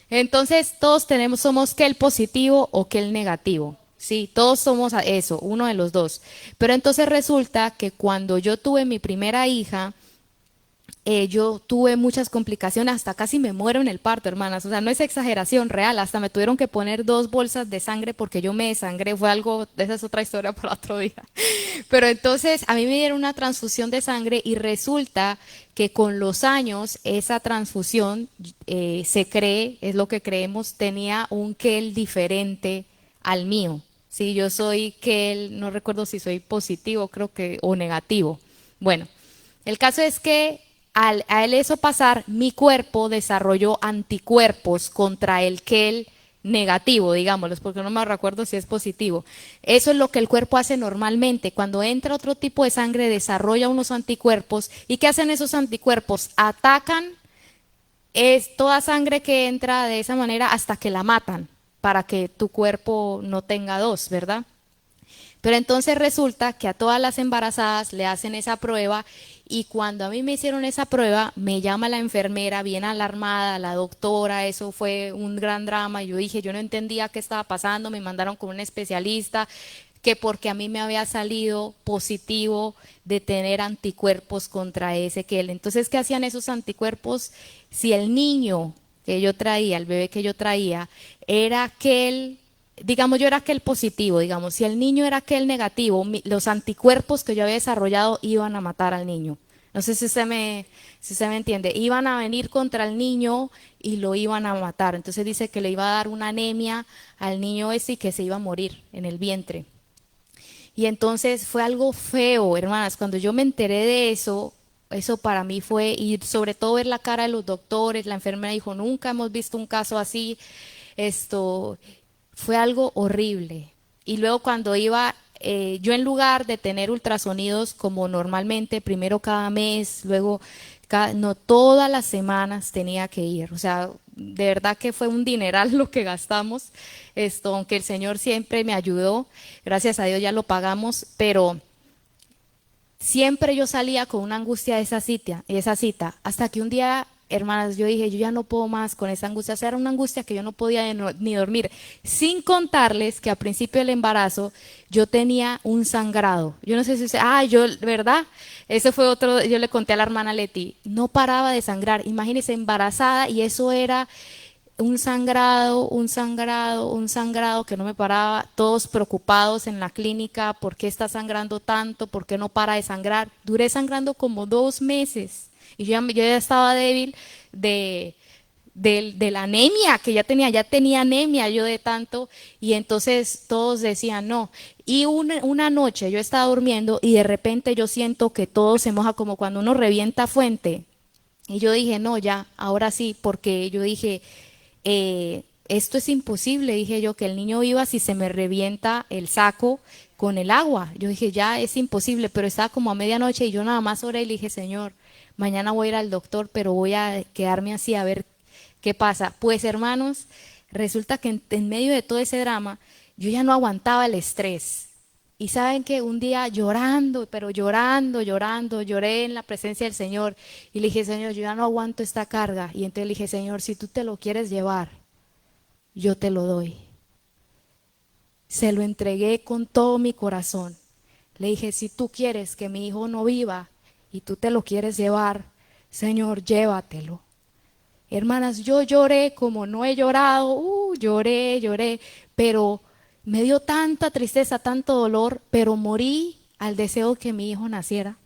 Entonces, todos somos QEL positivo o QEL negativo. Sí, todos somos eso, uno de los dos. Pero entonces resulta que cuando yo tuve mi primera hija, yo tuve muchas complicaciones, hasta casi me muero en el parto, hermanas. O sea, no es exageración real, hasta me tuvieron que poner 2 bolsas de sangre porque yo me desangré. Fue algo, esa es otra historia para otro día. Pero entonces a mí me dieron una transfusión de sangre, y resulta que con los años esa transfusión, se cree, es lo que creemos, tenía un QEL diferente al mío. Sí, yo soy QEL, no recuerdo si soy positivo, creo que, o negativo. Bueno, el caso es que a él eso pasar, mi cuerpo desarrolló anticuerpos contra el QEL negativo, digámoslo, porque no me recuerdo si es positivo. Eso es lo que el cuerpo hace normalmente. Cuando entra otro tipo de sangre, desarrolla unos anticuerpos. ¿Y qué hacen esos anticuerpos? Atacan toda sangre que entra de esa manera hasta que la matan, para que tu cuerpo no tenga dos, ¿verdad? Pero entonces resulta que a todas las embarazadas le hacen esa prueba y cuando a mí me hicieron esa prueba, me llama la enfermera bien alarmada, la doctora, eso fue un gran drama. Yo dije, yo no entendía qué estaba pasando, me mandaron con un especialista, que porque a mí me había salido positivo de tener anticuerpos contra Ezequiel. Entonces, ¿qué hacían esos anticuerpos? Si el niño que yo traía, el bebé que yo traía, era aquel, digamos, yo era aquel positivo, digamos, si el niño era aquel negativo, los anticuerpos que yo había desarrollado iban a matar al niño. No sé si se me entiende. Iban a venir contra el niño y lo iban a matar. Entonces dice que le iba a dar una anemia al niño ese y que se iba a morir en el vientre. Y entonces fue algo feo, hermanas. Cuando yo me enteré de eso, eso para mí fue, y sobre todo ver la cara de los doctores, la enfermera dijo, nunca hemos visto un caso así. Esto fue algo horrible. Y luego cuando iba, yo en lugar de tener ultrasonidos como normalmente, primero cada mes, luego no todas las semanas tenía que ir. O sea, de verdad que fue un dineral lo que gastamos. Aunque el Señor siempre me ayudó, gracias a Dios ya lo pagamos, pero siempre yo salía con una angustia de esa cita, hasta que un día, hermanas, yo dije, yo ya no puedo más con esa angustia. O sea, era una angustia que yo no podía ni dormir, sin contarles que a principio del embarazo yo tenía un sangrado. Yo no sé si usted, yo, ¿verdad? Ese fue otro, yo le conté a la hermana Leti, no paraba de sangrar, imagínense, embarazada, y eso era un sangrado, un sangrado, un sangrado que no me paraba, todos preocupados en la clínica, ¿por qué está sangrando tanto? ¿Por qué no para de sangrar? Duré sangrando como 2 meses y yo ya estaba débil de la anemia que ya tenía anemia yo de tanto, y entonces todos decían no. Y una noche yo estaba durmiendo y de repente yo siento que todo se moja como cuando uno revienta fuente. Y yo dije, no, ya, ahora sí, porque yo dije, esto es imposible, dije yo, que el niño viva si se me revienta el saco con el agua. Yo dije, ya es imposible, pero estaba como a medianoche y yo nada más oré y le dije, Señor, mañana voy a ir al doctor, pero voy a quedarme así a ver qué pasa. Pues hermanos, resulta que en medio de todo ese drama, yo ya no aguantaba el estrés. Y saben que un día llorando, pero llorando, llorando, lloré en la presencia del Señor y le dije, Señor, yo ya no aguanto esta carga. Y entonces le dije, Señor, si tú te lo quieres llevar, yo te lo doy. Se lo entregué con todo mi corazón. Le dije, si tú quieres que mi hijo no viva y tú te lo quieres llevar, Señor, llévatelo. Hermanas, yo lloré como no he llorado, lloré, lloré, pero me dio tanta tristeza, tanto dolor, pero morí al deseo que mi hijo naciera.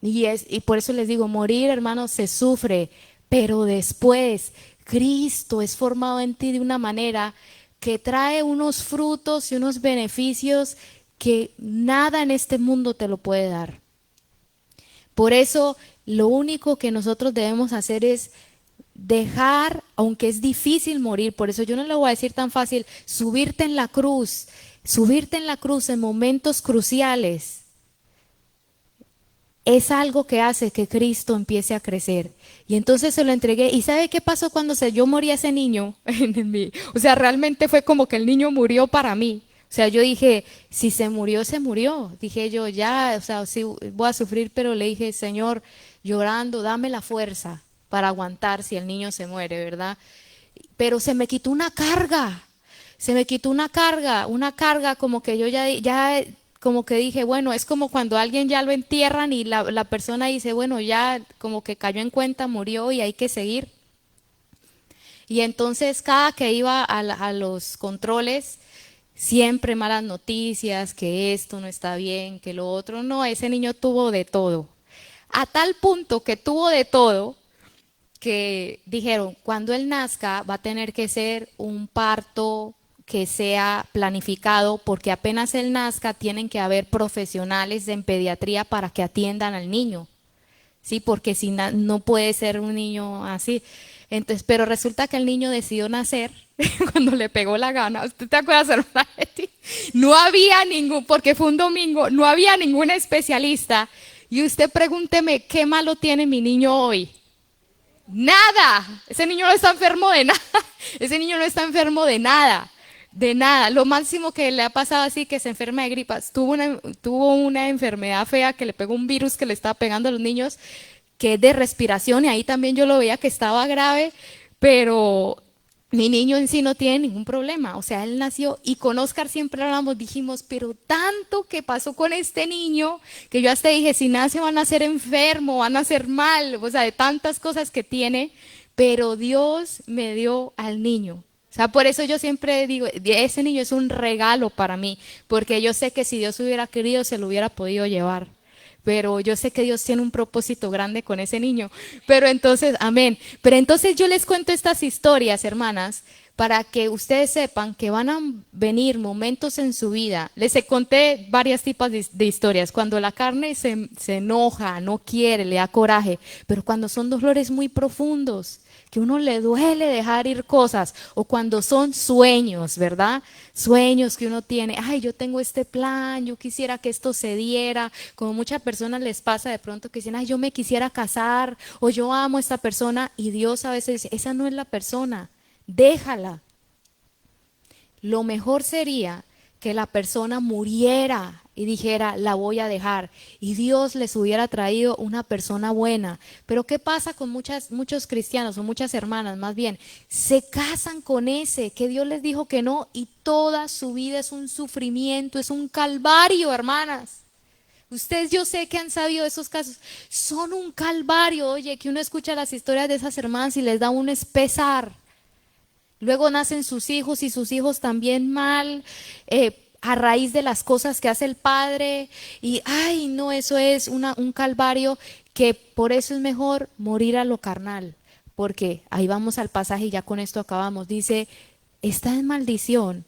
Y por eso les digo, morir, hermanos, se sufre, pero después Cristo es formado en ti de una manera que trae unos frutos y unos beneficios que nada en este mundo te lo puede dar. Por eso lo único que nosotros debemos hacer es dejar, aunque es difícil morir, por eso yo no le voy a decir tan fácil, subirte en la cruz en momentos cruciales, es algo que hace que Cristo empiece a crecer. Y entonces se lo entregué. ¿Y sabe qué pasó cuando yo morí a ese niño? O sea, realmente fue como que el niño murió para mí. O sea, yo dije, si se murió, se murió. Dije yo, ya, o sea, sí voy a sufrir, pero le dije, Señor, llorando, dame la fuerza para aguantar si el niño se muere, ¿verdad? Pero se me quitó una carga. Se me quitó una carga como que yo ya como que dije, bueno, es como cuando alguien ya lo entierran y la persona dice, bueno, ya como que cayó en cuenta, murió y hay que seguir. Y entonces cada que iba a los controles, siempre malas noticias, que esto no está bien, que lo otro no, ese niño tuvo de todo. A tal punto que tuvo de todo que dijeron, cuando él nazca va a tener que ser un parto que sea planificado, porque apenas él nazca tienen que haber profesionales en pediatría para que atiendan al niño, ¿sí? Porque si no puede ser un niño así. Entonces, pero resulta que el niño decidió nacer cuando le pegó la gana. ¿Usted te acuerdas, hermana Leti? No había porque fue un domingo, no había ningún especialista. Y usted pregúnteme, ¿qué malo tiene mi niño hoy? Nada, ese niño no está enfermo de nada, ese niño no está enfermo de nada. De nada, lo máximo que le ha pasado así que se enferma de gripas. Tuvo una enfermedad fea que le pegó un virus que le estaba pegando a los niños, que es de respiración, y ahí también yo lo veía que estaba grave, pero mi niño en sí no tiene ningún problema. O sea, él nació, y con Oscar siempre hablamos, dijimos, pero tanto que pasó con este niño, que yo hasta dije, si nace van a ser enfermo, van a ser mal, o sea, de tantas cosas que tiene, pero Dios me dio al niño. O sea, por eso yo siempre digo, ese niño es un regalo para mí, porque yo sé que si Dios hubiera querido, se lo hubiera podido llevar. Pero yo sé que Dios tiene un propósito grande con ese niño. Pero entonces, amén. Pero entonces yo les cuento estas historias, hermanas, para que ustedes sepan que van a venir momentos en su vida. Les conté varios tipos de historias. Cuando la carne se enoja, no quiere, le da coraje, pero cuando son dolores muy profundos, que uno le duele dejar ir cosas, o cuando son sueños, ¿verdad? Sueños que uno tiene, ay, yo tengo este plan, yo quisiera que esto se diera, como muchas personas les pasa de pronto que dicen, ay, yo me quisiera casar, o yo amo a esta persona, y Dios a veces dice, esa no es la persona, déjala. Lo mejor sería que la persona muriera y dijera, la voy a dejar, y Dios les hubiera traído una persona buena. Pero ¿qué pasa con muchos cristianos o muchas hermanas más bien? Se casan con ese que Dios les dijo que no, y toda su vida es un sufrimiento, es un calvario, hermanas. Ustedes, yo sé que han sabido de esos casos, son un calvario. Oye, que uno escucha las historias de esas hermanas y les da un pesar. Luego nacen sus hijos, y sus hijos también mal, a raíz de las cosas que hace el padre. Y, ay, no, eso es un calvario, que por eso es mejor morir a lo carnal. Porque ahí vamos al pasaje y ya con esto acabamos. Dice, está en maldición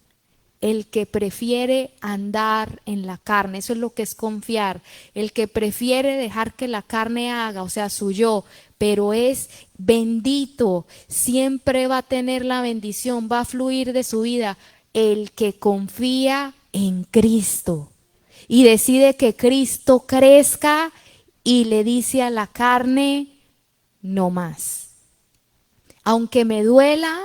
el que prefiere andar en la carne. Eso es lo que es confiar. El que prefiere dejar que la carne haga, o sea, su yo, pero es bendito, siempre va a tener la bendición, va a fluir de su vida el que confía en Cristo y decide que Cristo crezca, y le dice a la carne, no más. Aunque me duela,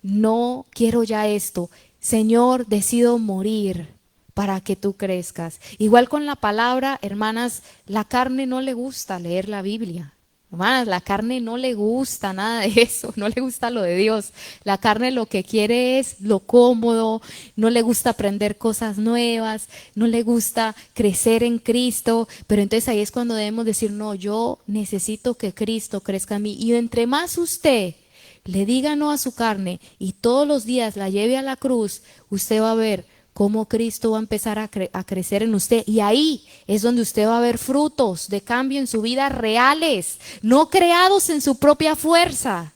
no quiero ya esto. Señor, decido morir para que tú crezcas. Igual con la palabra, hermanas, la carne no le gusta leer la Biblia. Hermanas, la carne no le gusta nada de eso, no le gusta lo de Dios. La carne lo que quiere es lo cómodo, no le gusta aprender cosas nuevas, no le gusta crecer en Cristo. Pero entonces ahí es cuando debemos decir, no, yo necesito que Cristo crezca en mí. Y entre más usted le diga no a su carne y todos los días la lleve a la cruz, usted va a ver cómo Cristo va a empezar a crecer en usted. Y ahí es donde usted va a ver frutos de cambio en su vida reales, no creados en su propia fuerza.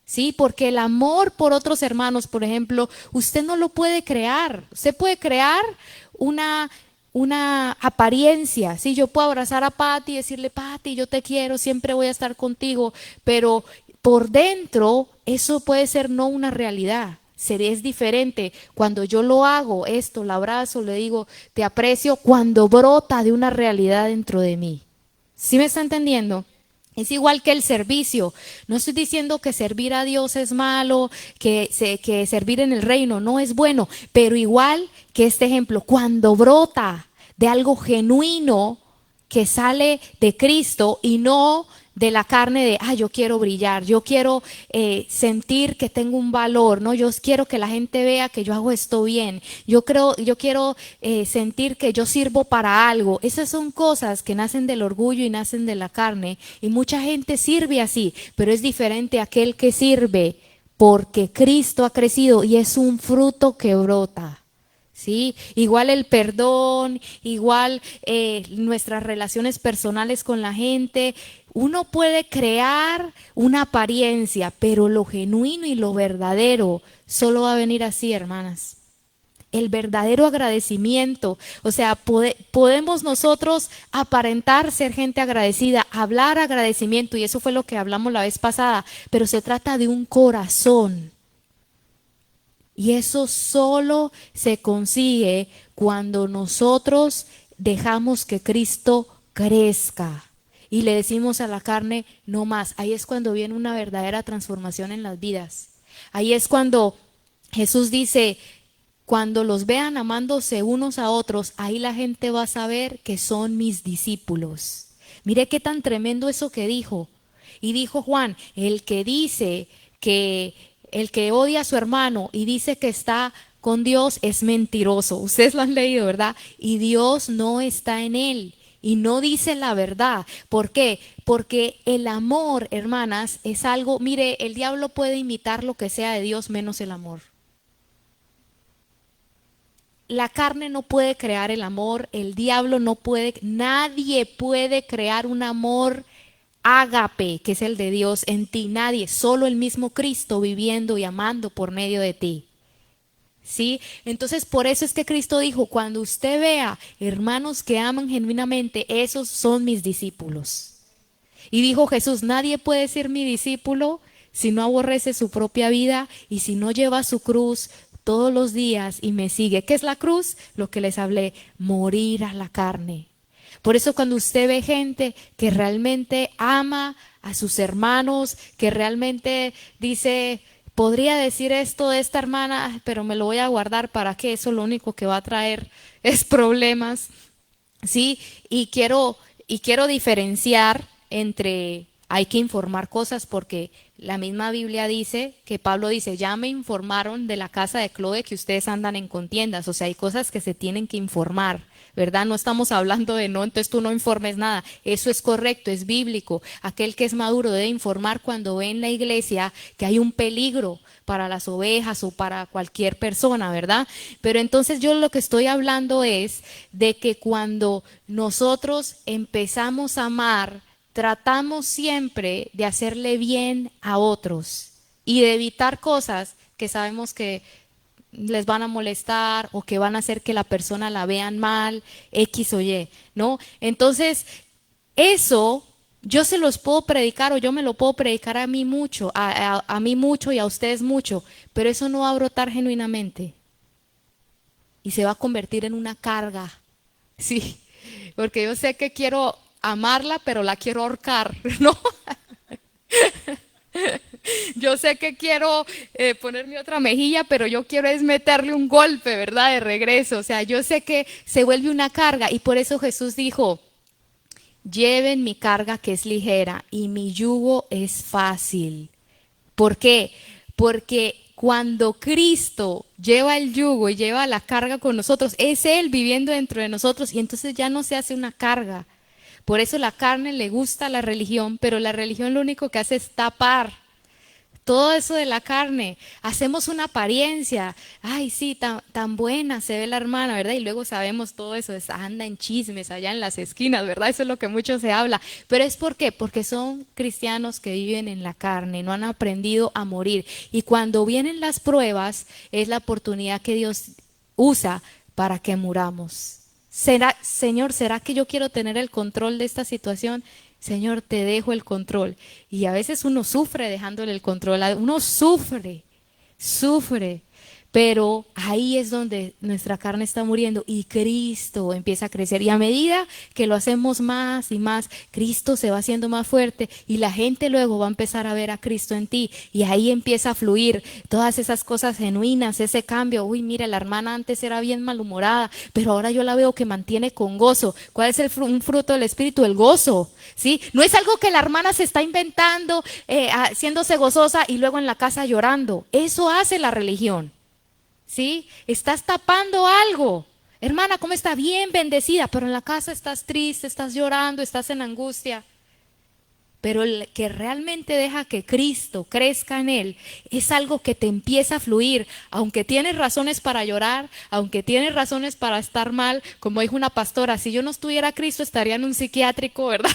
Sí, porque el amor por otros hermanos, por ejemplo, usted no lo puede crear. Usted puede crear una apariencia. Sí, yo puedo abrazar a Patti y decirle, Patti, yo te quiero, siempre voy a estar contigo, pero por dentro eso puede ser no una realidad. Es diferente cuando yo lo hago, esto, la abrazo, le digo, te aprecio, cuando brota de una realidad dentro de mí. ¿Sí me está entendiendo? Es igual que el servicio. No estoy diciendo que servir a Dios es malo, que servir en el reino no es bueno, pero igual que este ejemplo, cuando brota de algo genuino que sale de Cristo y no de la carne de, yo quiero brillar, yo quiero sentir que tengo un valor, ¿no? Yo quiero que la gente vea que yo hago esto bien, yo quiero sentir que yo sirvo para algo. Esas son cosas que nacen del orgullo y nacen de la carne, y mucha gente sirve así, pero es diferente aquel que sirve porque Cristo ha crecido y es un fruto que brota. ¿Sí? Igual el perdón, igual nuestras relaciones personales con la gente. Uno puede crear una apariencia, pero lo genuino y lo verdadero solo va a venir así, hermanas. El verdadero agradecimiento, o sea, podemos nosotros aparentar ser gente agradecida, hablar agradecimiento, y eso fue lo que hablamos la vez pasada, pero se trata de un corazón. Y eso solo se consigue cuando nosotros dejamos que Cristo crezca y le decimos a la carne, no más. Ahí es cuando viene una verdadera transformación en las vidas. Ahí es cuando Jesús dice, cuando los vean amándose unos a otros, ahí la gente va a saber que son mis discípulos. Mire qué tan tremendo eso que dijo. Y dijo Juan, el que dice que el que odia a su hermano y dice que está con Dios es mentiroso. Ustedes lo han leído, ¿verdad? Y Dios no está en él y no dice la verdad. ¿Por qué? Porque el amor, hermanas, es algo, mire, el diablo puede imitar lo que sea de Dios menos el amor. La carne no puede crear el amor, el diablo no puede, nadie puede crear un amor ágape, que es el de Dios en ti, nadie, solo el mismo Cristo viviendo y amando por medio de ti. ¿Sí? Entonces por eso es que Cristo dijo, cuando usted vea hermanos que aman genuinamente, esos son mis discípulos. Y dijo Jesús, nadie puede ser mi discípulo si no aborrece su propia vida y si no lleva su cruz todos los días y me sigue. ¿Qué es la cruz? Lo que les hablé, morir a la carne. Por eso cuando usted ve gente que realmente ama a sus hermanos, que realmente dice, podría decir esto de esta hermana, pero me lo voy a guardar para que eso lo único que va a traer es problemas, ¿sí? Y quiero diferenciar entre, hay que informar cosas porque la misma Biblia dice que Pablo dice, ya me informaron de la casa de Cloé que ustedes andan en contiendas, o sea, hay cosas que se tienen que informar. ¿Verdad? No estamos hablando de no, entonces tú no informes nada. Eso es correcto, es bíblico. Aquel que es maduro debe informar cuando ve en la iglesia que hay un peligro para las ovejas o para cualquier persona, ¿verdad? Pero entonces yo lo que estoy hablando es de que cuando nosotros empezamos a amar, tratamos siempre de hacerle bien a otros y de evitar cosas que sabemos que les van a molestar o que van a hacer que la persona la vean mal, X o Y, ¿no? Entonces, eso yo se los puedo predicar o yo me lo puedo predicar a mí mucho, a mí mucho y a ustedes mucho, pero eso no va a brotar genuinamente y se va a convertir en una carga, sí, porque yo sé que quiero amarla, pero la quiero ahorcar, ¿no? Yo sé que quiero ponerme otra mejilla, pero yo quiero es meterle un golpe, ¿verdad? De regreso. O sea, yo sé que se vuelve una carga y por eso Jesús dijo, lleven mi carga que es ligera y mi yugo es fácil. ¿Por qué? Porque cuando Cristo lleva el yugo y lleva la carga con nosotros, es Él viviendo dentro de nosotros y entonces ya no se hace una carga. Por eso la carne le gusta la religión, pero la religión lo único que hace es tapar todo eso de la carne. Hacemos una apariencia. Ay, sí, tan buena se ve la hermana, ¿verdad? Y luego sabemos todo eso, anda en chismes allá en las esquinas, ¿verdad? Eso es lo que mucho se habla. Pero es ¿por qué? Porque son cristianos que viven en la carne, no han aprendido a morir. Y cuando vienen las pruebas, es la oportunidad que Dios usa para que muramos. Señor, ¿será que yo quiero tener el control de esta situación? Señor, te dejo el control. Y a veces uno sufre dejándole el control, uno sufre, pero ahí es donde nuestra carne está muriendo y Cristo empieza a crecer. Y a medida que lo hacemos más y más, Cristo se va haciendo más fuerte y la gente luego va a empezar a ver a Cristo en ti y ahí empieza a fluir todas esas cosas genuinas, ese cambio. Uy, mira, la hermana antes era bien malhumorada, pero ahora yo la veo que mantiene con gozo. ¿Cuál es un fruto del Espíritu? El gozo, ¿sí? No es algo que la hermana se está inventando, haciéndose gozosa y luego en la casa llorando. Eso hace la religión. ¿Sí? Estás tapando algo. Hermana, ¿cómo está? Bien bendecida, pero en la casa estás triste, estás llorando, estás en angustia. Pero el que realmente deja que Cristo crezca en él es algo que te empieza a fluir, aunque tienes razones para llorar, aunque tienes razones para estar mal, como dijo una pastora, si yo no estuviera Cristo estaría en un psiquiátrico, ¿verdad?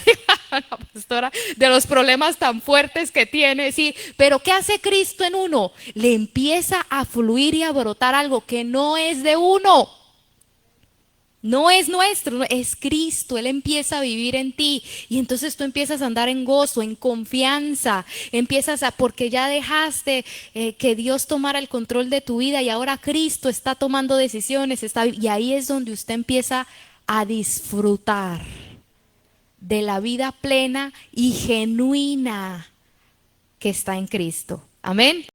La pastora, de los problemas tan fuertes que tiene, sí, pero ¿qué hace Cristo en uno? Le empieza a fluir y a brotar algo que no es de uno. No es nuestro, es Cristo, Él empieza a vivir en ti y entonces tú empiezas a andar en gozo, en confianza, porque ya dejaste que Dios tomara el control de tu vida y ahora Cristo está tomando decisiones, y ahí es donde usted empieza a disfrutar de la vida plena y genuina que está en Cristo. Amén.